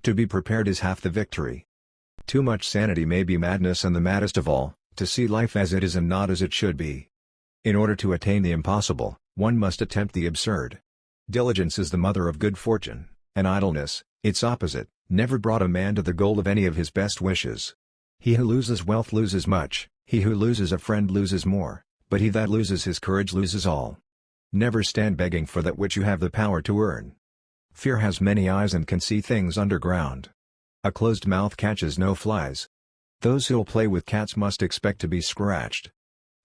To be prepared is half the victory. Too much sanity may be madness, and the maddest of all, to see life as it is and not as it should be. In order to attain the impossible, one must attempt the absurd. Diligence is the mother of good fortune, and idleness, its opposite, never brought a man to the goal of any of his best wishes. He who loses wealth loses much, he who loses a friend loses more, but he that loses his courage loses all. Never stand begging for that which you have the power to earn. Fear has many eyes and can see things underground. A closed mouth catches no flies. Those who'll play with cats must expect to be scratched.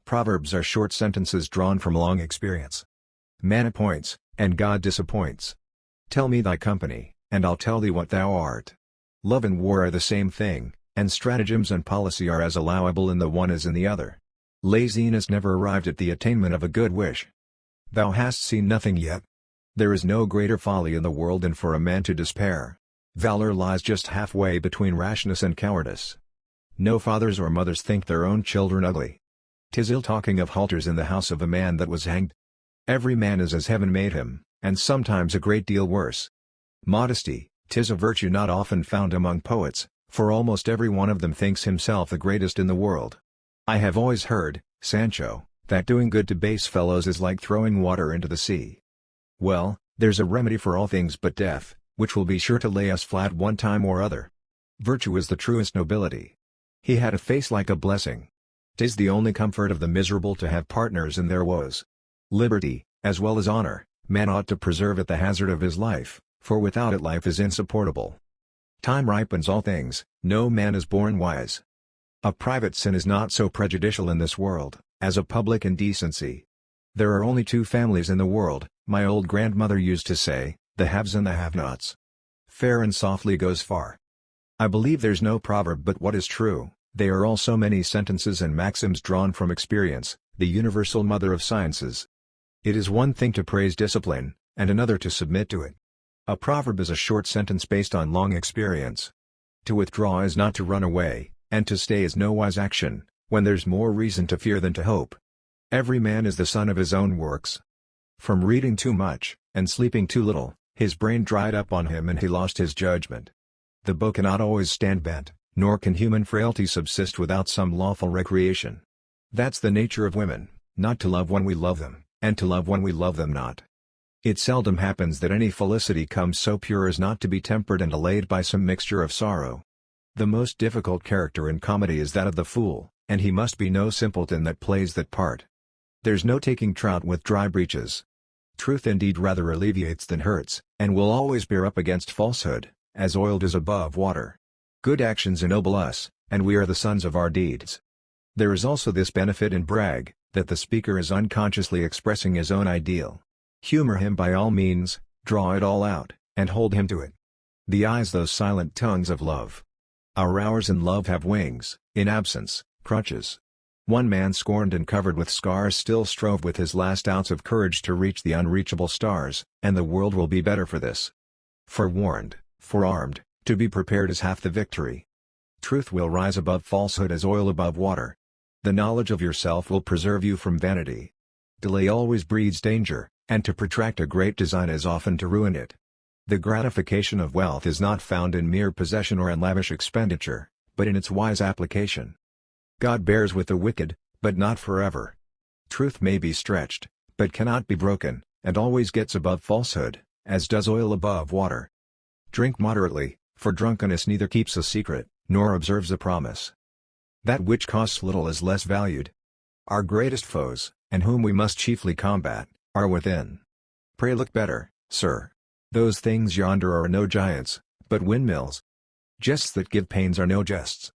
Proverbs are short sentences drawn from long experience. Man appoints, and God disappoints. Tell me thy company, and I'll tell thee what thou art. Love and war are the same thing, and stratagems and policy are as allowable in the one as in the other. Laziness never arrived at the attainment of a good wish. Thou hast seen nothing yet. There is no greater folly in the world than for a man to despair. Valor lies just halfway between rashness and cowardice. No fathers or mothers think their own children ugly. 'Tis ill talking of halters in the house of a man that was hanged. Every man is as heaven made him, and sometimes a great deal worse. Modesty, 'tis a virtue not often found among poets, for almost every one of them thinks himself the greatest in the world. I have always heard, Sancho, that doing good to base fellows is like throwing water into the sea. Well, there's a remedy for all things but death, which will be sure to lay us flat one time or other. Virtue is the truest nobility. He had a face like a blessing. 'Tis the only comfort of the miserable to have partners in their woes. Liberty, as well as honor, man ought to preserve at the hazard of his life, for without it life is insupportable. Time ripens all things, no man is born wise. A private sin is not so prejudicial in this world, as a public indecency. There are only two families in the world, my old grandmother used to say, the haves and the have-nots. Fair and softly goes far. I believe there's no proverb but what is true, they are all so many sentences and maxims drawn from experience, the universal mother of sciences. It is one thing to praise discipline, and another to submit to it. A proverb is a short sentence based on long experience. To withdraw is not to run away, and to stay is no wise action, when there's more reason to fear than to hope. Every man is the son of his own works. From reading too much, and sleeping too little, his brain dried up on him and he lost his judgment. The bow cannot always stand bent, nor can human frailty subsist without some lawful recreation. That's the nature of women, not to love when we love them, and to love when we love them not. It seldom happens that any felicity comes so pure as not to be tempered and allayed by some mixture of sorrow. The most difficult character in comedy is that of the fool, and he must be no simpleton that plays that part. There's no taking trout with dry breeches. Truth indeed rather alleviates than hurts, and will always bear up against falsehood, as oil does above water. Good actions ennoble us, and we are the sons of our deeds. There is also this benefit in brag, that the speaker is unconsciously expressing his own ideal. Humor him by all means, draw it all out, and hold him to it. The eyes those silent tongues of love. Our hours in love have wings, in absence, crutches. One man scorned and covered with scars still strove with his last ounce of courage to reach the unreachable stars, and the world will be better for this. Forewarned, forearmed, to be prepared is half the victory. Truth will rise above falsehood as oil above water. The knowledge of yourself will preserve you from vanity. Delay always breeds danger, and to protract a great design is often to ruin it. The gratification of wealth is not found in mere possession or in lavish expenditure, but in its wise application. God bears with the wicked, but not forever. Truth may be stretched, but cannot be broken, and always gets above falsehood, as does oil above water. Drink moderately, for drunkenness neither keeps a secret, nor observes a promise. That which costs little is less valued. Our greatest foes, and whom we must chiefly combat, are within. Pray look better, sir. Those things yonder are no giants, but windmills. Jests that give pains are no jests,